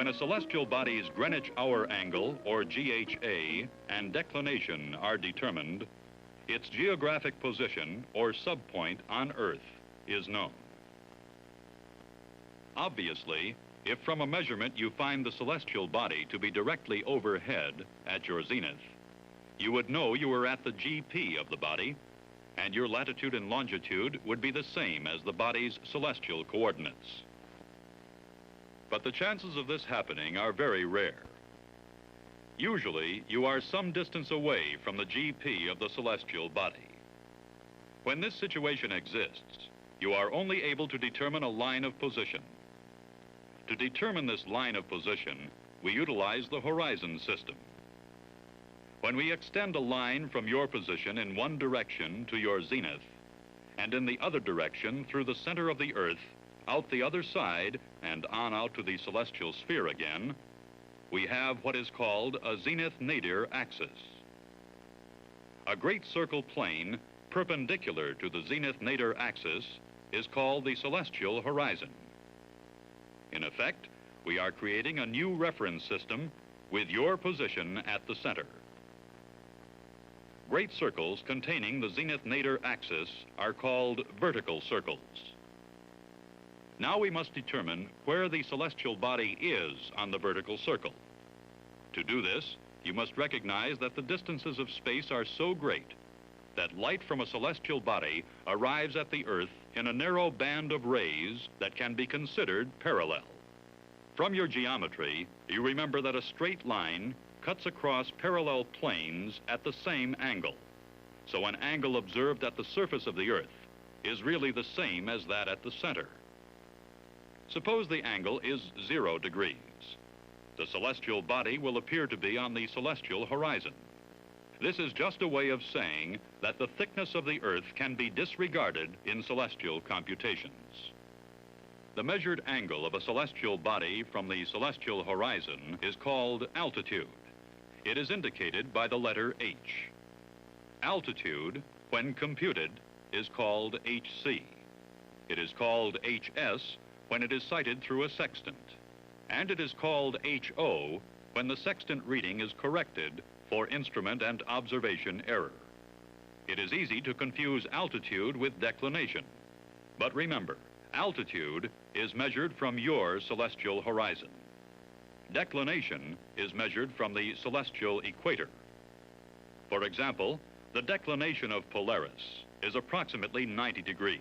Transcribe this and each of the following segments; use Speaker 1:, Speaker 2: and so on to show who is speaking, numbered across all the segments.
Speaker 1: When a celestial body's Greenwich hour angle, or GHA, and declination are determined, its geographic position, or subpoint on Earth, is known. Obviously, if from a measurement you find the celestial body to be directly overhead at your zenith, you would know you were at the GP of the body, and your latitude and longitude would be the same as the body's celestial coordinates. But the chances of this happening are very rare. Usually, you are some distance away from the GP of the celestial body. When this situation exists, you are only able to determine a line of position. To determine this line of position, we utilize the horizon system. When we extend a line from your position in one direction to your zenith, and in the other direction through the center of the Earth, out the other side, and on out to the celestial sphere again, we have what is called a zenith-nadir axis. A great circle plane perpendicular to the zenith-nadir axis is called the celestial horizon. In effect, we are creating a new reference system with your position at the center. Great circles containing the zenith-nadir axis are called vertical circles. Now we must determine where the celestial body is on the vertical circle. To do this, you must recognize that the distances of space are so great that light from a celestial body arrives at the Earth in a narrow band of rays that can be considered parallel. From your geometry, you remember that a straight line cuts across parallel planes at the same angle. So an angle observed at the surface of the Earth is really the same as that at the center. Suppose the angle is 0 degrees. The celestial body will appear to be on the celestial horizon. This is just a way of saying that the thickness of the Earth can be disregarded in celestial computations. The measured angle of a celestial body from the celestial horizon is called altitude. It is indicated by the letter H. Altitude, when computed, is called HC. It is called HS when it is sighted through a sextant. And it is called HO when the sextant reading is corrected for instrument and observation error. It is easy to confuse altitude with declination. But remember, altitude is measured from your celestial horizon. Declination is measured from the celestial equator. For example, the declination of Polaris is approximately 90 degrees.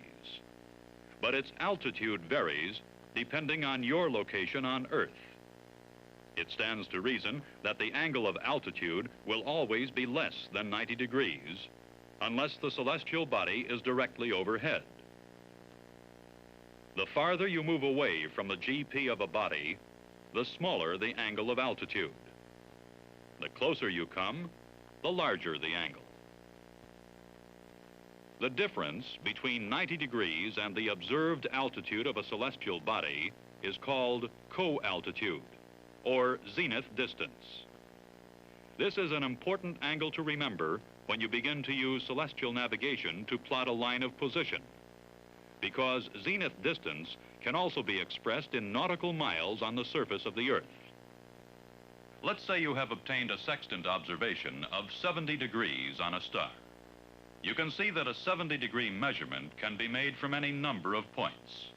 Speaker 1: But its altitude varies depending on your location on Earth. It stands to reason that the angle of altitude will always be less than 90 degrees unless the celestial body is directly overhead. The farther you move away from the GP of a body, the smaller the angle of altitude. The closer you come, the larger the angle. The difference between 90 degrees and the observed altitude of a celestial body is called co-altitude, or zenith distance. This is an important angle to remember when you begin to use celestial navigation to plot a line of position, because zenith distance can also be expressed in nautical miles on the surface of the Earth. Let's say you have obtained a sextant observation of 70 degrees on a star. You can see that a 70-degree measurement can be made from any number of points.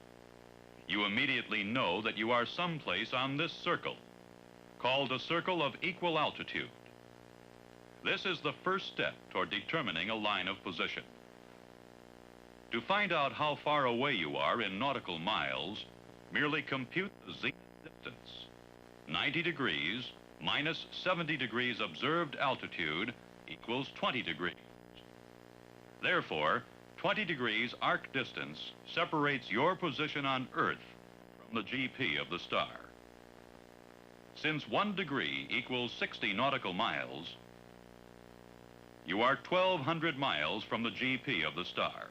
Speaker 1: You immediately know that you are someplace on this circle, called a circle of equal altitude. This is the first step toward determining a line of position. To find out how far away you are in nautical miles, merely compute the zenith distance. 90 degrees minus 70 degrees observed altitude equals 20 degrees. Therefore, 20 degrees arc distance separates your position on Earth from the GP of the star. Since 1 degree equals 60 nautical miles, you are 1,200 miles from the GP of the star.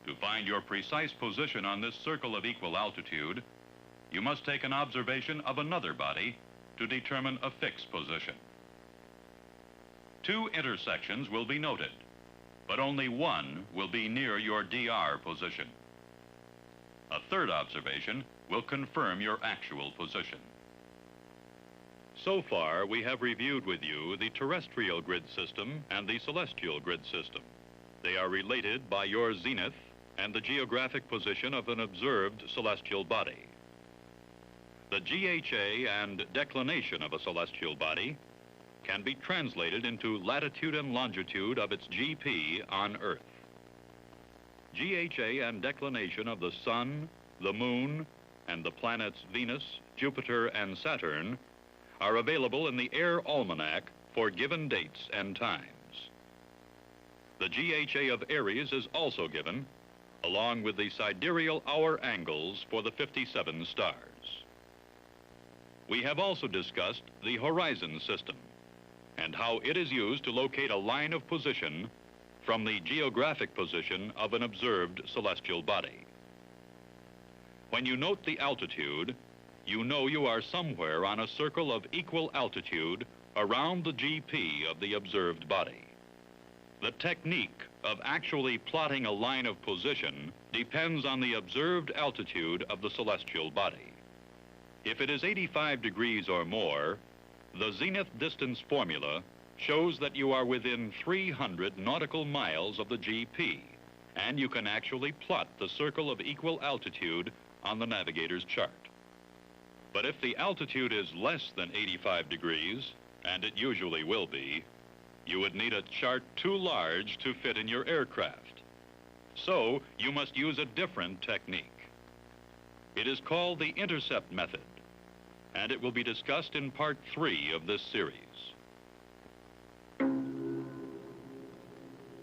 Speaker 1: To find your precise position on this circle of equal altitude, you must take an observation of another body to determine a fixed position. 2 intersections will be noted, but only one will be near your DR position. A third observation will confirm your actual position. So far, we have reviewed with you the terrestrial grid system and the celestial grid system. They are related by your zenith and the geographic position of an observed celestial body. The GHA and declination of a celestial body can be translated into latitude and longitude of its GP on Earth. GHA and declination of the Sun, the Moon, and the planets Venus, Jupiter, and Saturn are available in the Air Almanac for given dates and times. The GHA of Aries is also given, along with the sidereal hour angles for the 57 stars. We have also discussed the horizon system and how it is used to locate a line of position from the geographic position of an observed celestial body. When you note the altitude, you know you are somewhere on a circle of equal altitude around the GP of the observed body. The technique of actually plotting a line of position depends on the observed altitude of the celestial body. If it is 85 degrees or more, the zenith distance formula shows that you are within 300 nautical miles of the GP, and you can actually plot the circle of equal altitude on the navigator's chart. But if the altitude is less than 85 degrees, and it usually will be, you would need a chart too large to fit in your aircraft. So you must use a different technique. It is called the intercept method, and it will be discussed in part 3 of this series.